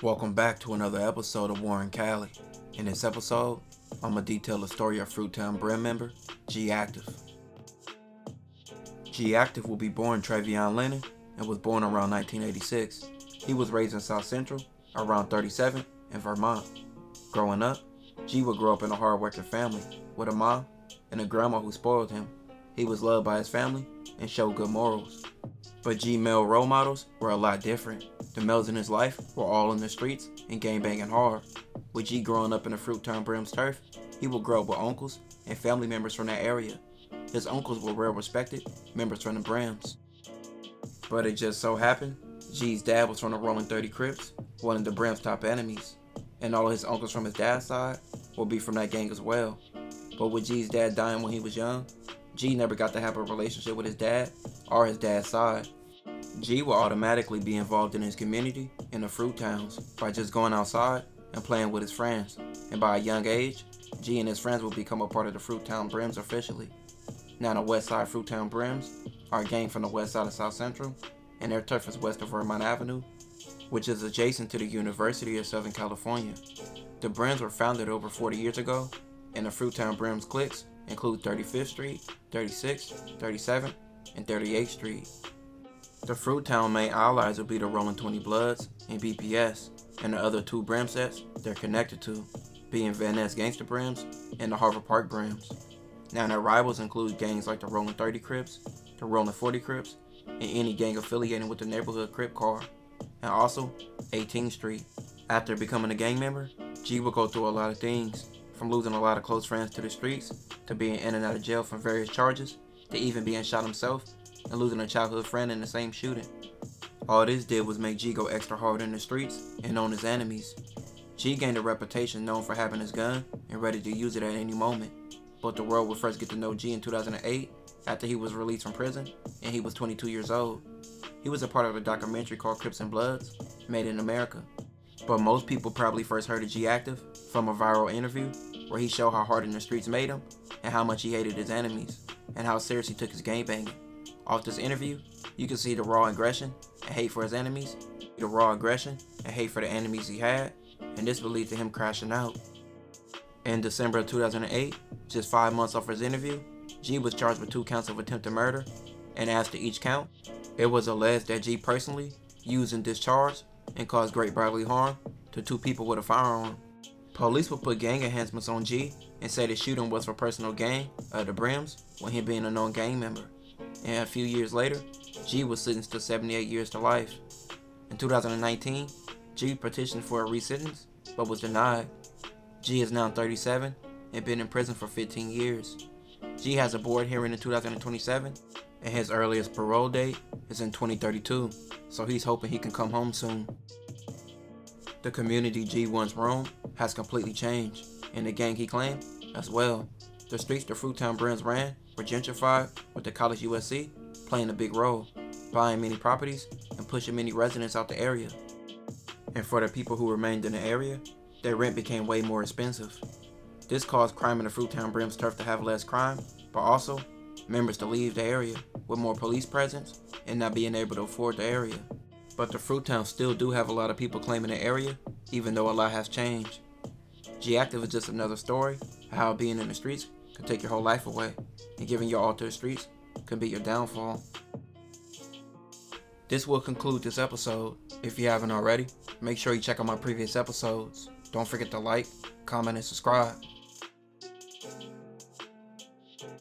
Welcome back to another episode of Warren Cali. In this episode, I'm going to detail the story of Fruittown Brim member, G Aktive. G Aktive will be born Travion Lennon and was born around 1986. He was raised in South Central, around 37, in Vermont. Growing up, G would grow up in a hard-working family with a mom and a grandma who spoiled him. He was loved by his family and showed good morals. But G male role models were a lot different. The males in his life were all in the streets and gangbanging hard. With G growing up in the Fruittown Brim's turf, he would grow up with uncles and family members from that area. His uncles were well-respected members from the Brims. But it just so happened, G's dad was from the Rolling 30 Crips, one of the Brim's top enemies. And all of his uncles from his dad's side will be from that gang as well. But with G's dad dying when he was young, G never got to have a relationship with his dad or his dad's side. G will automatically be involved in his community in the Fruit Towns by just going outside and playing with his friends. And by a young age, G and his friends will become a part of the Fruittown Brims officially. Now the West Side Fruittown Brims are a gang from the west side of South Central, and their turf is west of Vermont Avenue, which is adjacent to the University of Southern California. The Brims were founded over 40 years ago, and the Fruittown Brims cliques include 35th Street, 36th, 37th, and 38th Street. The Fruittown main allies will be the Rolling 20 Bloods and BPS, and the other two Brim sets they're connected to, being Van Ness Gangsta Brims and the Harvard Park Brims. Now their rivals include gangs like the Rolling 30 Crips, the Rolling 40 Crips, and any gang affiliated with the neighborhood Crip car, and also 18th Street. After becoming a gang member, G will go through a lot of things, from losing a lot of close friends to the streets, to being in and out of jail from various charges, to even being shot himself, and losing a childhood friend in the same shooting. All this did was make G go extra hard in the streets and on his enemies. G gained a reputation known for having his gun and ready to use it at any moment. But the world would first get to know G in 2008 after he was released from prison and he was 22 years old. He was a part of a documentary called Crips and Bloods, made in America. But most people probably first heard of G Aktive from a viral interview where he showed how hard in the streets made him and how much he hated his enemies and how serious he took his gangbanging. Off this interview, you can see the raw aggression and hate for his enemies, the raw aggression and hate for the enemies he had, and this would lead to him crashing out. In December of 2008, just 5 months off his interview, G was charged with 2 counts of attempted murder, and as to each count, it was alleged that G personally used and discharged and caused great bodily harm to 2 people with a firearm. Police would put gang enhancements on G and say the shooting was for personal gain of the Brims when he being a known gang member. And a few years later, G was sentenced to 78 years to life. In 2019, G petitioned for a resentence, but was denied. G is now 37 and been in prison for 15 years. G has a board hearing in 2027, and his earliest parole date is in 2032, so he's hoping he can come home soon. The community G once roamed has completely changed, and the gang he claimed as well. The streets the Fruittown Brims ran were gentrified, with the College USC playing a big role, buying many properties and pushing many residents out the area. And for the people who remained in the area, their rent became way more expensive. This caused crime in the Fruittown Brim's turf to have less crime, but also members to leave the area with more police presence and not being able to afford the area. But the Fruittown still do have a lot of people claiming the area, even though a lot has changed. G Aktive is just another story of how being in the streets can take your whole life away, and giving your all to the streets can be your downfall. This will conclude this episode. If you haven't already, make sure you check out my previous episodes. Don't forget to like, comment, and subscribe.